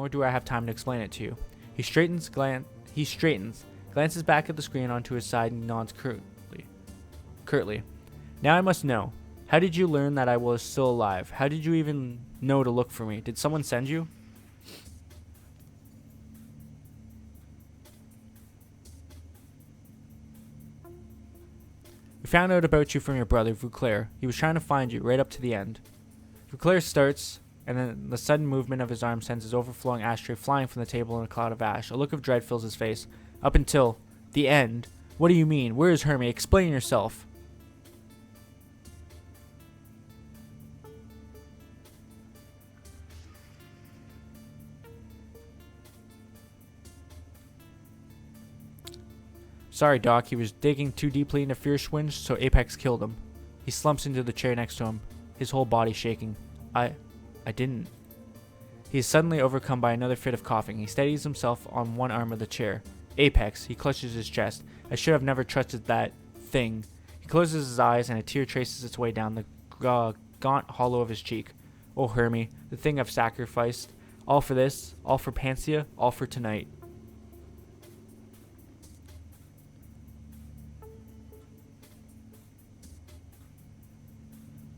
nor do I have time to explain it to you. He straightens, glances back at the screen onto his side and nods curtly. Now I must know. How did you learn that I was still alive? How did you even know to look for me? Did someone send you? We found out about you from your brother, Vauclair. He was trying to find you right up to the end. Vauclair starts, and then the sudden movement of his arm sends his overflowing ashtray flying from the table in a cloud of ash. A look of dread fills his face. Up until the end. What do you mean? Where is Hermie? Explain yourself. Sorry, Doc. He was digging too deeply into Fiercewinge, so Apex killed him. He slumps into the chair next to him, his whole body shaking. I didn't. He is suddenly overcome by another fit of coughing. He steadies himself on one arm of the chair. Apex. He clutches his chest. I should have never trusted that thing. He closes his eyes and a tear traces its way down the gaunt hollow of his cheek. Oh, Hermie, the thing I've sacrificed. All for this, all for Pansia, all for tonight.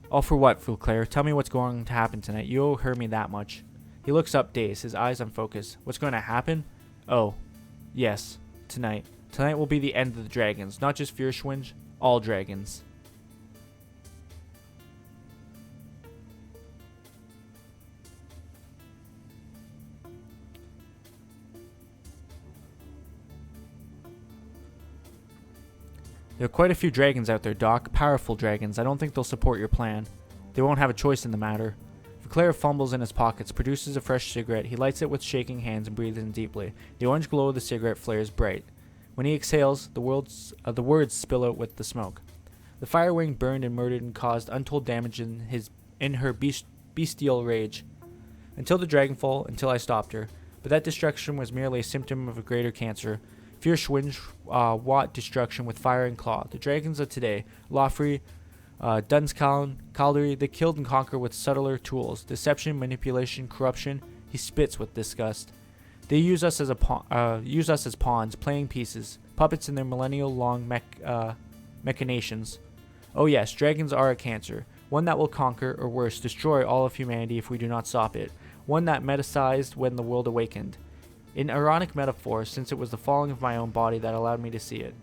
All for what, Vauclair? Tell me what's going to happen tonight. You owe Hermie that much. He looks up, dazed, his eyes unfocused. What's going to happen? Oh, yes, tonight. Tonight will be the end of the dragons. Not just Fiercewinge, all dragons. There are quite a few dragons out there, Doc. Powerful dragons. I don't think they'll support your plan. They won't have a choice in the matter. Vauclair fumbles in his pockets, produces a fresh cigarette. He lights it with shaking hands and breathes in deeply. The orange glow of the cigarette flares bright. When he exhales, the words spill out with the smoke. The firewing burned and murdered and caused untold damage in her bestial rage. Until the Dragonfall, until I stopped her. But that destruction was merely a symptom of a greater cancer. Fiercewinge wrought destruction with fire and claw. The dragons of today, Loffrey, Dunscalon, Caldery, they killed and conquer with subtler tools. Deception, manipulation, corruption. He spits with disgust. They use us as pawns, playing pieces, puppets in their millennial-long machinations. Oh yes, dragons are a cancer, one that will conquer, or worse, destroy all of humanity if we do not stop it, one that metasized when the world awakened. In ironic metaphor, since it was the falling of my own body that allowed me to see it.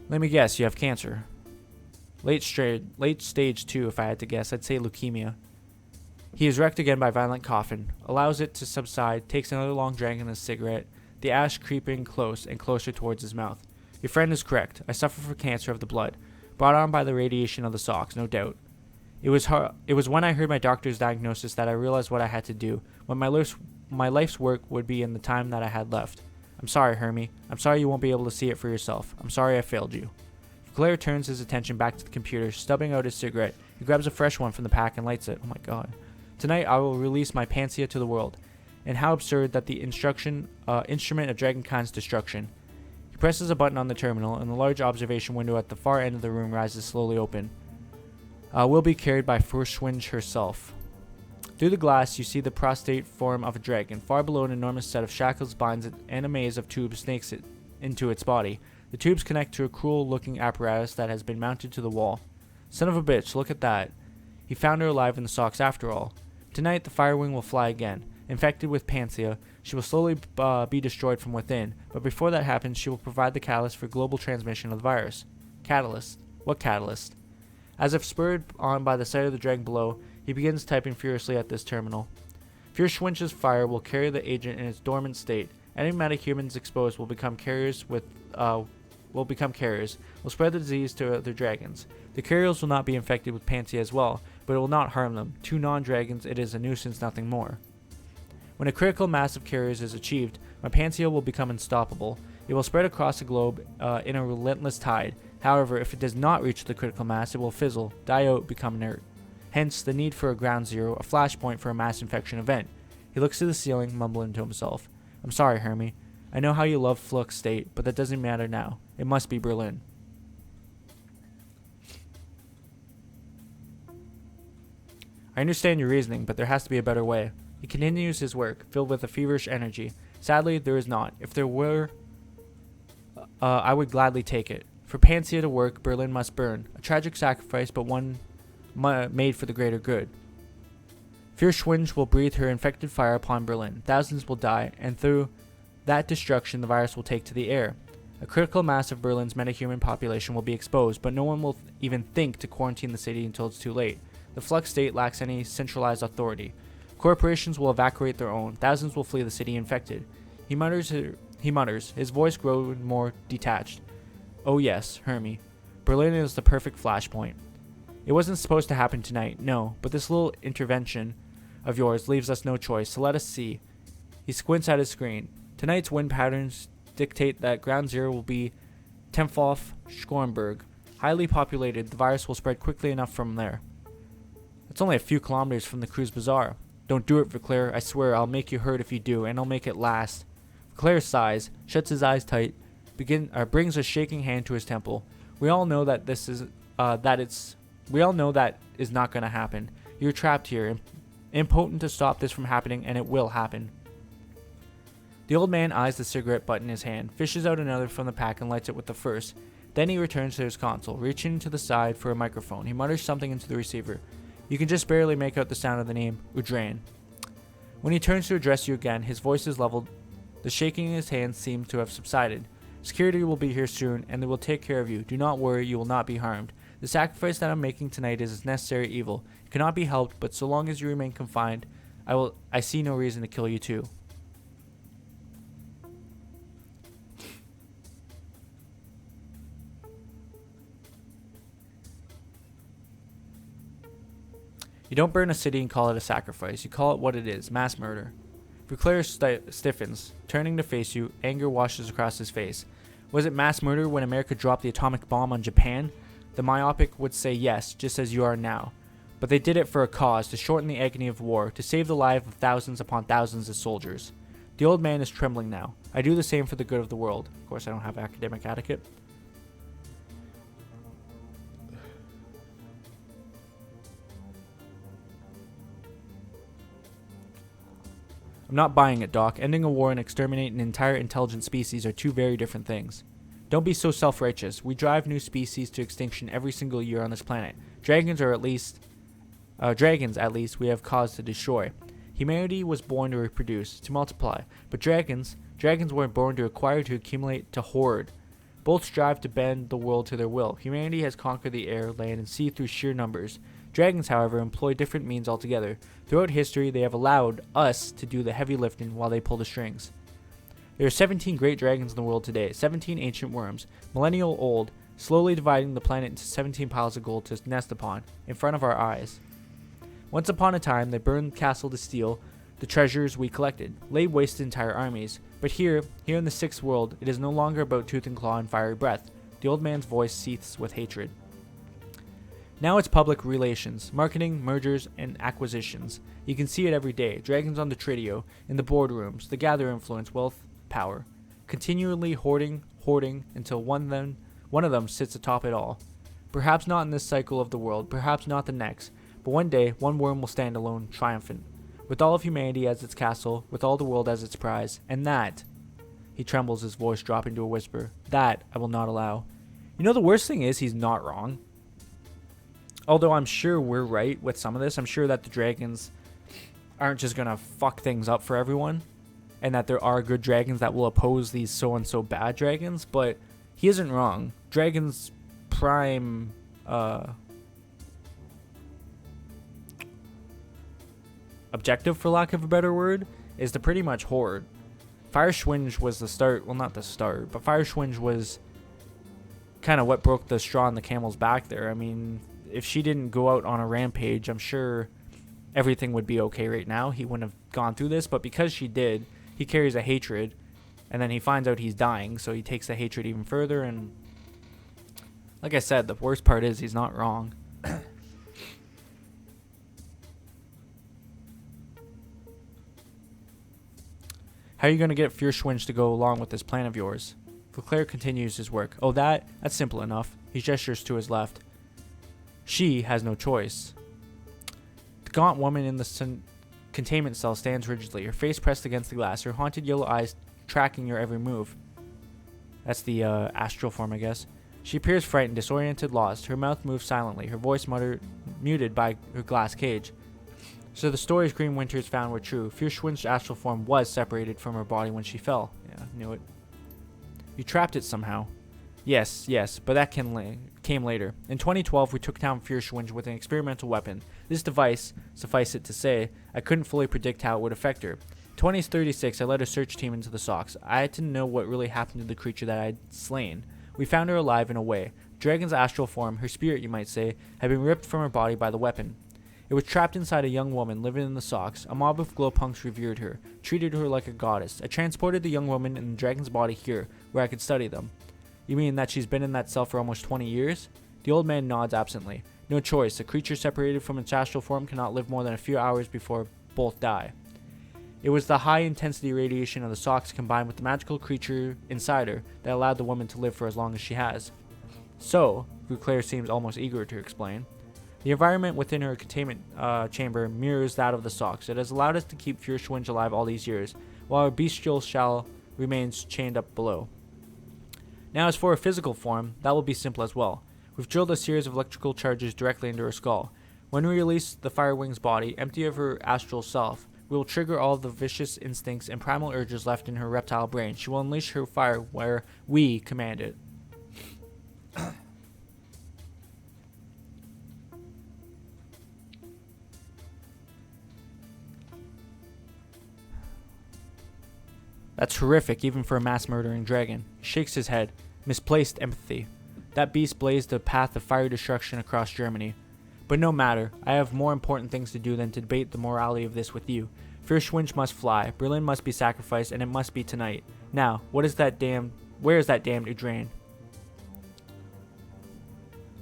Let me guess, you have cancer. Late stage 2, if I had to guess. I'd say leukemia. He is wrecked again by violent coughing, allows it to subside, takes another long drag in his cigarette, the ash creeping close and closer towards his mouth. Your friend is correct. I suffer from cancer of the blood, brought on by the radiation of the socks, no doubt. It was when I heard my doctor's diagnosis that I realized what I had to do, what my life's work would be in the time that I had left. I'm sorry, Hermie. I'm sorry you won't be able to see it for yourself. I'm sorry I failed you. Vauclair turns his attention back to the computer, stubbing out his cigarette. He grabs a fresh one from the pack and lights it. Oh my god. Tonight I will release my Pansia to the world. And how absurd that the instrument of Dragonkind's destruction. He presses a button on the terminal, and the large observation window at the far end of the room rises slowly open. Will be carried by Fiercewinge herself. Through the glass, you see the prostrate form of a dragon. Far below, an enormous set of shackles binds it, and a maze of tubes snakes it into its body. The tubes connect to a cruel-looking apparatus that has been mounted to the wall. Son of a bitch, look at that. He found her alive in the socks after all. Tonight, the firewing will fly again. Infected with Pansia, she will slowly be destroyed from within, but before that happens, she will provide the catalyst for global transmission of the virus. Catalyst? What catalyst? As if spurred on by the sight of the dragon below, he begins typing furiously at this terminal. Fiercewinge's fire will carry the agent in its dormant state. Any metahumans exposed will become carriers will spread the disease to other dragons. The carriers will not be infected with Pansia as well, but it will not harm them. To non-dragons, it is a nuisance, nothing more. When a critical mass of carriers is achieved, my Pansia will become unstoppable. It will spread across the globe in a relentless tide. However, if it does not reach the critical mass, it will fizzle, die out, become inert. Hence, the need for a ground zero, a flashpoint for a mass infection event. He looks to the ceiling, mumbling to himself. I'm sorry, Hermie. I know how you love Flux State, but that doesn't matter now. It must be Berlin. I understand your reasoning, but there has to be a better way. He continues his work, filled with a feverish energy. Sadly, there is not. If there were, I would gladly take it. For Pansia to work, Berlin must burn. A tragic sacrifice, but one made for the greater good. Fürschwinge will breathe her infected fire upon Berlin. Thousands will die, and through that destruction the virus will take to the air. A critical mass of Berlin's metahuman population will be exposed, but no one will even think to quarantine the city until it's too late. The flux state lacks any centralized authority. Corporations will evacuate their own. Thousands will flee the city infected. He mutters, his voice growing more detached. Oh yes, Hermie. Berlin is the perfect flashpoint. It wasn't supposed to happen tonight, no, but this little intervention of yours leaves us no choice, so let us see. He squints at his screen. Tonight's wind patterns dictate that ground zero will be Temphof, Schornberg. Highly populated, the virus will spread quickly enough from there. It's only a few kilometers from the Cruz Bazaar. Don't do it, Verclair. I swear I'll make you hurt if you do, and I'll make it last. Verclair sighs, shuts his eyes tight, brings a shaking hand to his temple. We all know that is not going to happen. You're trapped here, impotent to stop this from happening, and it will happen. The old man eyes the cigarette butt in his hand, fishes out another from the pack and lights it with the first. Then he returns to his console, reaching to the side for a microphone. He mutters something into the receiver. You can just barely make out the sound of the name, Udrain. When he turns to address you again, his voice is leveled. The shaking in his hands seems to have subsided. Security will be here soon, and they will take care of you. Do not worry, you will not be harmed. The sacrifice that I'm making tonight is a necessary evil. It cannot be helped, but so long as you remain confined, I see no reason to kill you too. You don't burn a city and call it a sacrifice. You call it what it is, mass murder. Verclair stiffens, turning to face you. Anger washes across his face. Was it mass murder when America dropped the atomic bomb on Japan? The myopic would say yes, just as you are now. But they did it for a cause, to shorten the agony of war, to save the lives of thousands upon thousands of soldiers. The old man is trembling now. I do the same for the good of the world. Of course, I don't have academic etiquette. I'm not buying it, Doc. Ending a war and exterminating an entire intelligent species are two very different things. Don't be so self-righteous. We drive new species to extinction every single year on this planet. Dragons, at least, we have cause to destroy. Humanity was born to reproduce, to multiply. But dragons weren't born to acquire, to accumulate, to hoard. Both strive to bend the world to their will. Humanity has conquered the air, land, and sea through sheer numbers. Dragons, however, employ different means altogether. Throughout history, they have allowed us to do the heavy lifting while they pull the strings. There are 17 great dragons in the world today, 17 ancient worms, millennial old, slowly dividing the planet into 17 piles of gold to nest upon, in front of our eyes. Once upon a time, they burned Castle to steal the treasures we collected, laid waste entire armies. But here in the sixth world, it is no longer about tooth and claw and fiery breath. The old man's voice seethes with hatred. Now it's public relations, marketing, mergers, and acquisitions. You can see it every day. Dragons on the Tridio, in the boardrooms, the gather influence, wealth, power. Continually hoarding, until one of them sits atop it all. Perhaps not in this cycle of the world, perhaps not the next, but one day, one worm will stand alone, triumphant, with all of humanity as its castle, with all the world as its prize, and that, he trembles, his voice dropping to a whisper, that I will not allow. You know, the worst thing is he's not wrong. Although I'm sure we're right with some of this. I'm sure that the dragons aren't just going to fuck things up for everyone. And that there are good dragons that will oppose these so-and-so bad dragons. But he isn't wrong. Dragons' prime objective, for lack of a better word, is to pretty much hoard. Fürschwinge was the start. Well, not the start. But Fürschwinge was kind of what broke the straw on the camel's back there. I mean, if she didn't go out on a rampage, I'm sure everything would be okay right now. He wouldn't have gone through this, but because she did, he carries a hatred, and then he finds out he's dying, so he takes the hatred even further, and like I said, the worst part is he's not wrong. How are you going to get Fürschwinge to go along with this plan of yours? Verclair continues his work. Oh, that's simple enough. He gestures to his left. She has no choice. The gaunt woman in the containment cell stands rigidly, her face pressed against the glass, her haunted yellow eyes tracking your every move. That's the astral form, I guess. She appears frightened, disoriented, lost. Her mouth moves silently, her voice muted by her glass cage. So the stories Green Winters found were true. Fiercewind's astral form was separated from her body when she fell. Yeah, knew it. You trapped it somehow. Yes, but that came later. In 2012, we took down Fiercewind with an experimental weapon. This device, suffice it to say, I couldn't fully predict how it would affect her. 2036, I led a search team into the Socks. I had to know what really happened to the creature that I had slain. We found her alive in a way. Dragon's astral form, her spirit you might say, had been ripped from her body by the weapon. It was trapped inside a young woman living in the Socks. A mob of glowpunks revered her, treated her like a goddess. I transported the young woman in the dragon's body here, where I could study them. You mean that she's been in that cell for almost 20 years? The old man nods absently. No choice. A creature separated from its astral form cannot live more than a few hours before both die. It was the high-intensity radiation of the Socks combined with the magical creature inside her that allowed the woman to live for as long as she has. So, Claire seems almost eager to explain. The environment within her containment chamber mirrors that of the Socks. It has allowed us to keep Fiercewind alive all these years, while our bestial shell remains chained up below. Now as for her physical form, that will be simple as well. We've drilled a series of electrical charges directly into her skull. When we release the Firewing's body, empty of her astral self, we will trigger all of the vicious instincts and primal urges left in her reptile brain. She will unleash her fire where we command it. That's horrific, even for a mass-murdering dragon. He shakes his head. Misplaced empathy. That beast blazed a path of fire destruction across Germany. But no matter. I have more important things to do than to debate the morality of this with you. Fiercewind must fly. Berlin must be sacrificed, and it must be tonight. Now, where is that damned Udrain?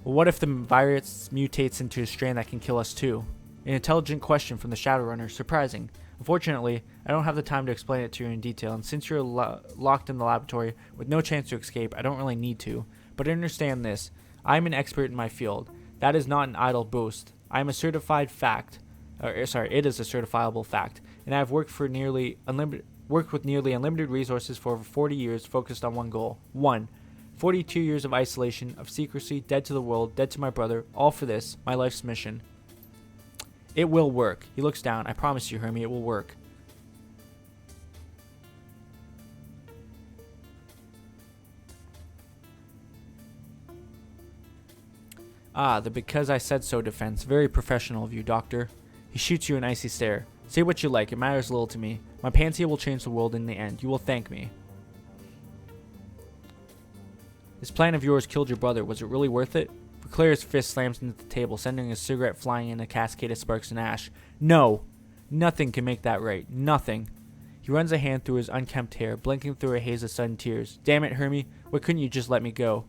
Well, what if the virus mutates into a strain that can kill us too? An intelligent question from the Shadowrunner. Surprising. Unfortunately, I don't have the time to explain it to you in detail, and since you're locked in the laboratory with no chance to escape, I don't really need to. But understand this. I am an expert in my field. That is not an idle boast. I am a certified fact. It is a certifiable fact, and I have worked with nearly unlimited resources for over 40 years focused on one goal. 42 years of isolation, of secrecy, dead to the world, dead to my brother, all for this, my life's mission. It will work. He looks down. I promise you, Hermie, it will work. Ah, the because I said so defense. Very professional of you, Doctor. He shoots you an icy stare. Say what you like. It matters little to me. My panacea will change the world in the end. You will thank me. This plan of yours killed your brother. Was it really worth it? Claire's fist slams into the table, sending his cigarette flying in a cascade of sparks and ash. No! Nothing can make that right. Nothing. He runs a hand through his unkempt hair, blinking through a haze of sudden tears. Damn it, Hermie. Why couldn't you just let me go?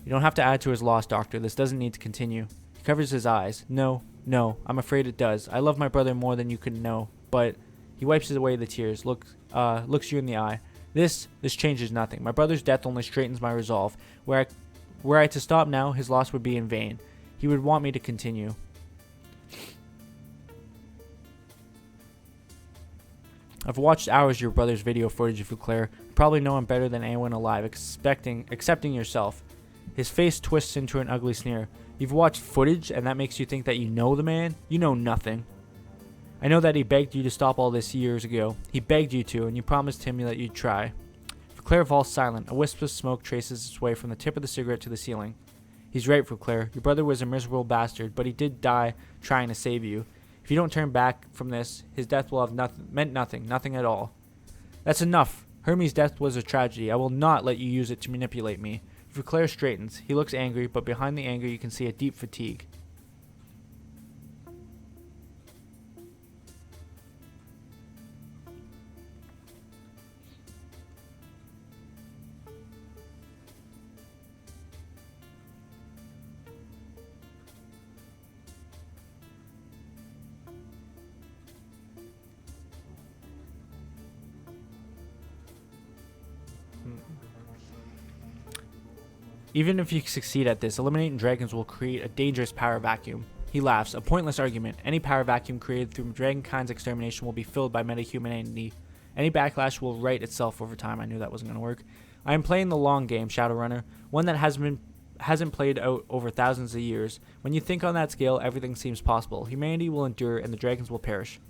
You don't have to add to his loss, Doctor. This doesn't need to continue. He covers his eyes. No. I'm afraid it does. I love my brother more than you could know. But he wipes away the tears, looks you in the eye. This changes nothing. My brother's death only straightens my resolve. Were I to stop now, his loss would be in vain. He would want me to continue. I've watched hours of your brother's video footage of you, Claire. You probably know him better than anyone alive, excepting yourself. His face twists into an ugly sneer. You've watched footage, and that makes you think that you know the man? You know nothing. I know that he begged you to stop all this years ago. He begged you to, and you promised him that you'd try. Claire falls silent. A wisp of smoke traces its way from the tip of the cigarette to the ceiling. He's right, Claire. Your brother was a miserable bastard, but he did die trying to save you. If you don't turn back from this, his death will have meant nothing at all. That's enough. Hermie's death was a tragedy. I will not let you use it to manipulate me. Claire straightens. He looks angry, but behind the anger you can see a deep fatigue. Even if you succeed at this, eliminating dragons will create a dangerous power vacuum. He laughs. A pointless argument. Any power vacuum created through dragonkind's extermination will be filled by metahumanity. Any backlash will right itself over time. I knew that wasn't going to work. I am playing the long game, Shadowrunner, one that hasn't played out over thousands of years. When you think on that scale, everything seems possible. Humanity will endure and the dragons will perish.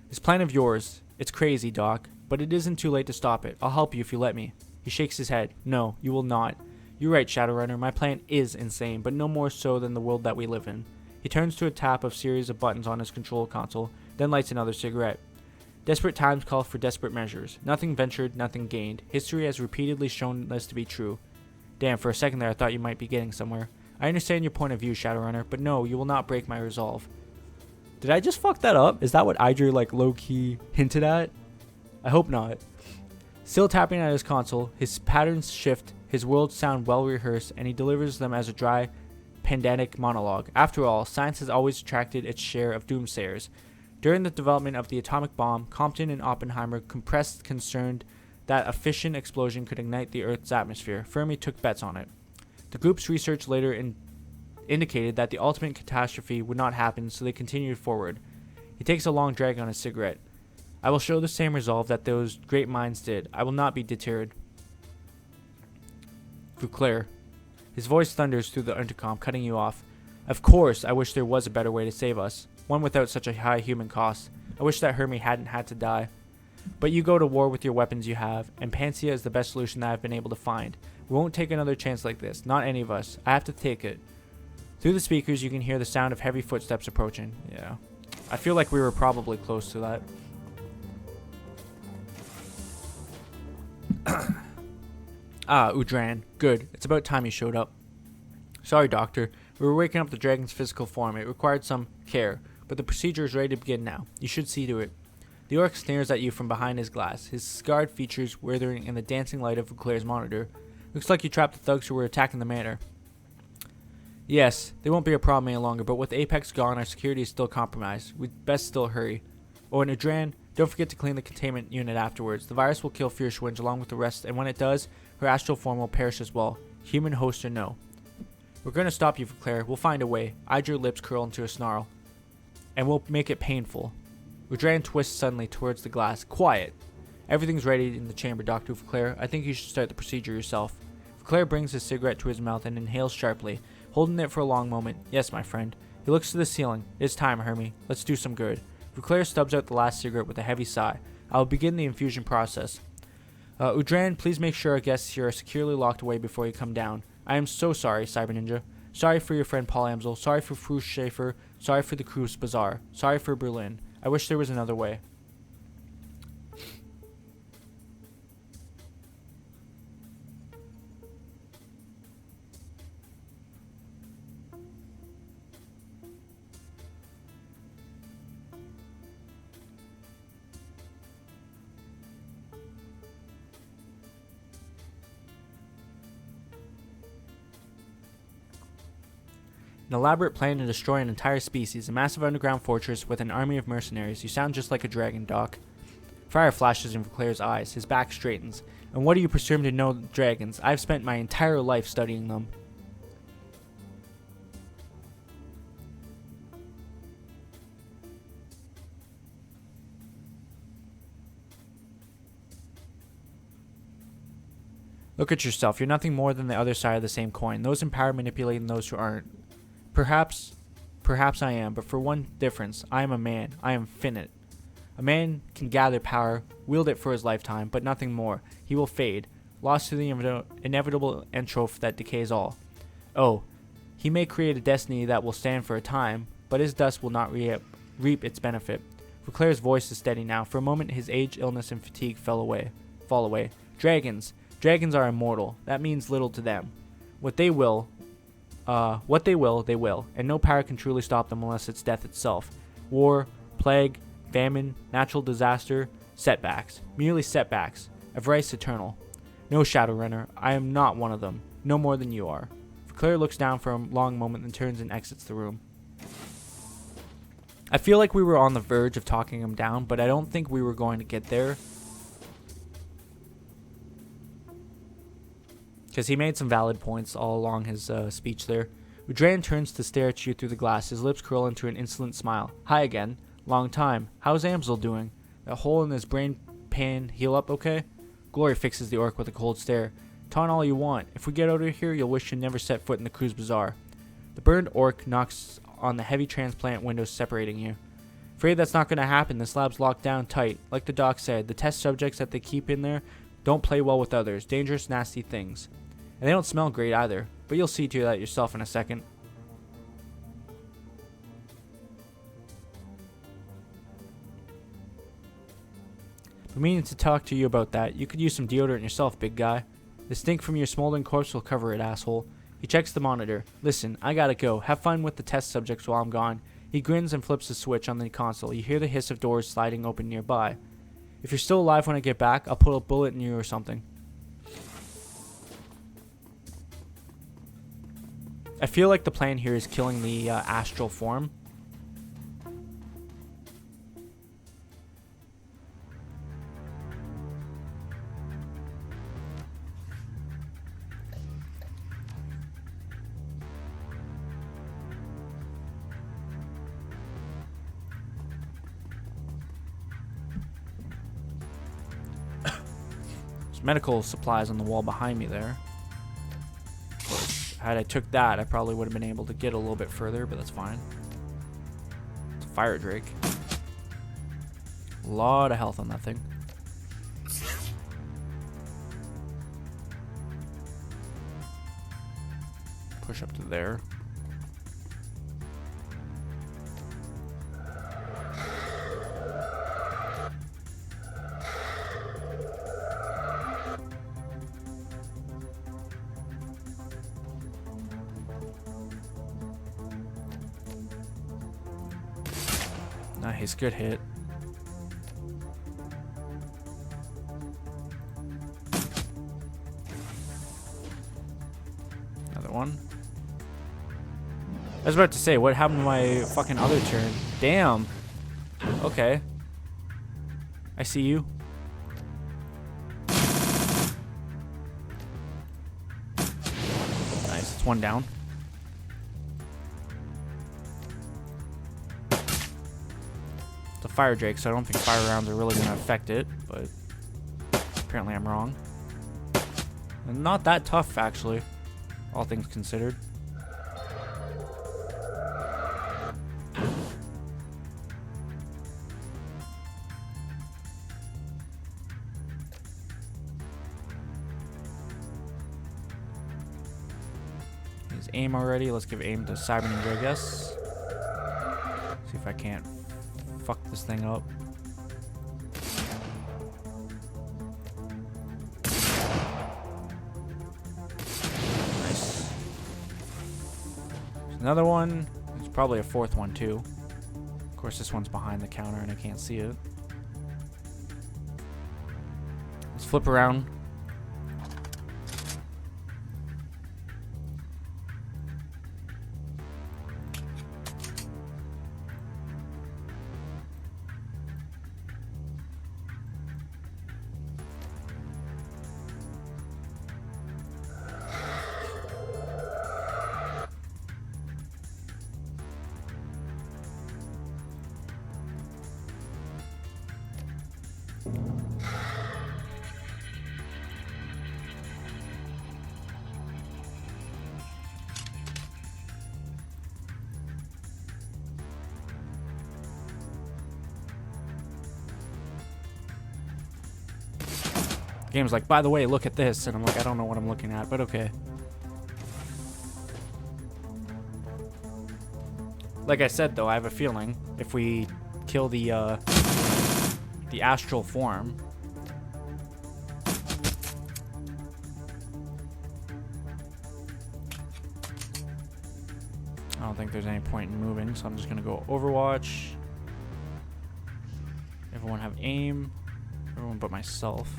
This plan of yours, it's crazy, Doc, but it isn't too late to stop it. I'll help you if you let me. He shakes his head. No, you will not. You're right, Shadowrunner. My plan is insane, but no more so than the world that we live in. He turns to a tap of series of buttons on his control console, then lights another cigarette. Desperate times call for desperate measures. Nothing ventured, nothing gained. History has repeatedly shown this to be true. Damn, for a second there I thought you might be getting somewhere. I understand your point of view, Shadowrunner, but no, you will not break my resolve. Did I just fuck that up? Is that what Idri low-key hinted at? I hope not. Still tapping at his console, his patterns shift, his words sound well-rehearsed, and he delivers them as a dry, pedantic monologue. After all, science has always attracted its share of doomsayers. During the development of the atomic bomb, Compton and Oppenheimer compressed concerned that a fission explosion could ignite the Earth's atmosphere. Fermi took bets on it. The group's research later indicated that the ultimate catastrophe would not happen, so they continued forward. He takes a long drag on his cigarette. I will show the same resolve that those great minds did. I will not be deterred. Vauclair. His voice thunders through the intercom, cutting you off. Of course, I wish there was a better way to save us. One without such a high human cost. I wish that Hermie hadn't had to die. But you go to war with your weapons you have, and Panacea is the best solution that I've been able to find. We won't take another chance like this. Not any of us. I have to take it. Through the speakers, you can hear the sound of heavy footsteps approaching. Yeah. I feel like we were probably close to that. Udran. Good. It's about time you showed up. Sorry, Doctor. We were waking up the dragon's physical form. It required some care, but the procedure is ready to begin now. You should see to it. The orc stares at you from behind his glass, his scarred features withering in the dancing light of Vauclair's monitor. Looks like you trapped the thugs who were attacking the manor. Yes, they won't be a problem any longer, but with Apex gone, our security is still compromised. We'd best still hurry. Oh, and Udran, don't forget to clean the containment unit afterwards. The virus will kill Fierschwinge along with the rest, and when it does, her astral form will perish as well. Human host or no. We're going to stop you, Vauclair. We'll find a way. Idri's lips curl into a snarl. And we'll make it painful. Udran twists suddenly towards the glass. Quiet. Everything's ready in the chamber, Dr. Vauclair. I think you should start the procedure yourself. Vauclair brings his cigarette to his mouth and inhales sharply, holding it for a long moment. Yes, my friend. He looks to the ceiling. It's time, Hermie. Let's do some good. Vauclair stubs out the last cigarette with a heavy sigh. I will begin the infusion process. Udran, please make sure our guests here are securely locked away before you come down. I am so sorry, Cyber Ninja. Sorry for your friend Paul Amsel. Sorry for Fru Schaefer. Sorry for the Cruz Bazaar. Sorry for Berlin. I wish there was another way. An elaborate plan to destroy an entire species, a massive underground fortress with an army of mercenaries. You sound just like a dragon, Doc. Fire flashes in Vauclair's eyes. His back straightens. And what do you presume to know dragons? I've spent my entire life studying them. Look at yourself. You're nothing more than the other side of the same coin. Those in power manipulating those who aren't. Perhaps I am, but for one difference, I am a man. I am finite. A man can gather power, wield it for his lifetime, but nothing more. He will fade, lost to the inevitable entropy that decays all. Oh, he may create a destiny that will stand for a time, but his dust will not reap its benefit. Vauclair's voice is steady now. For a moment, his age, illness, and fatigue fall away. Dragons are immortal. That means little to them. What they will, they will, and no power can truly stop them unless it's death itself. War, plague, famine, natural disaster, setbacks. Merely setbacks. Of rice eternal. No, Shadowrunner, I am not one of them. No more than you are. Vauclair looks down for a long moment and turns and exits the room. I feel like we were on the verge of talking him down, but I don't think we were going to get there. Because he made some valid points all along his speech there. Udran turns to stare at you through the glass, his lips curl into an insolent smile. Hi again. Long time. How's Amsel doing? That hole in his brain pan heal up okay? Glory fixes the orc with a cold stare. Taunt all you want. If we get out of here, you'll wish you never set foot in the Cruz Bazaar. The burned orc knocks on the heavy transplant windows separating you. Afraid that's not going to happen. This lab's locked down tight. Like the doc said, the test subjects that they keep in there don't play well with others. Dangerous, nasty things. And they don't smell great either. But you'll see to that yourself in a second. Been meaning to talk to you about that. You could use some deodorant yourself, big guy. The stink from your smoldering corpse will cover it, asshole. He checks the monitor. Listen, I gotta go. Have fun with the test subjects while I'm gone. He grins and flips the switch on the console. You hear the hiss of doors sliding open nearby. If you're still alive when I get back, I'll put a bullet in you or something. I feel like the plan here is killing the astral form. There's medical supplies on the wall behind me there. Of course, had I took that, I probably would have been able to get a little bit further, but that's fine. It's a fire drake. A lot of health on that thing. Push up to there. Nice, good hit. Another one. I was about to say, what happened to my fucking other turn? Damn. Okay. I see you. Nice, it's one down. It's a fire drake, so I don't think fire rounds are really going to affect it, but apparently I'm wrong. And not that tough, actually, all things considered. Is aim already? Let's give aim to Cyber Ninja, I guess. See if I can't fuck this thing up. Nice. There's another one. There's probably a fourth one too. Of course, this one's behind the counter and I can't see it. Let's flip around. Game's like, by the way, look at this, and I'm like, I don't know what I'm looking at, but okay. Like I said, though, I have a feeling if we kill the astral form, I don't think there's any point in moving, so I'm just gonna go Overwatch. Everyone have aim. Everyone but myself.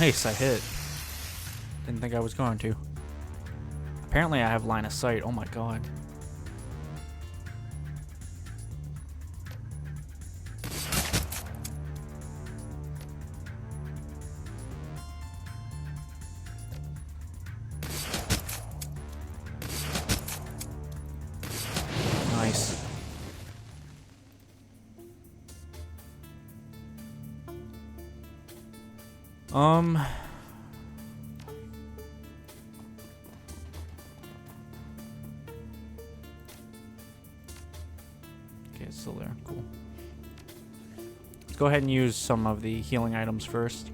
Nice, I hit. Didn't think I was going to. Apparently I have line of sight. Oh my god. Okay, it's still there. Cool. Let's go ahead and use some of the healing items first.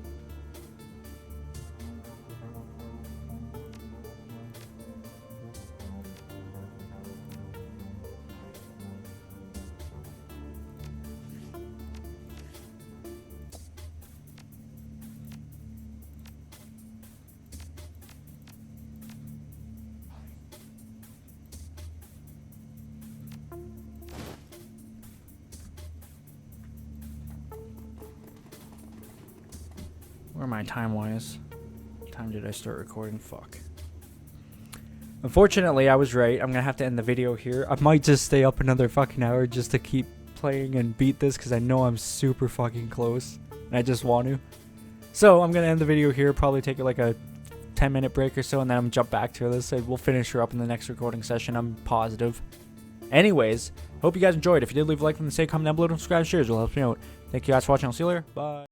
Where am I time-wise? What time did I start recording? Fuck. Unfortunately, I was right. I'm gonna have to end the video here. I might just stay up another fucking hour just to keep playing and beat this because I know I'm super fucking close. And I just want to. So, I'm gonna end the video here. Probably take like a 10-minute break or so and then I'm jump back to this. We'll finish her up in the next recording session. I'm positive. Anyways, hope you guys enjoyed. If you did, leave a like and say comment down below and subscribe. Shares will help me out. Thank you guys for watching. I'll see you later. Bye.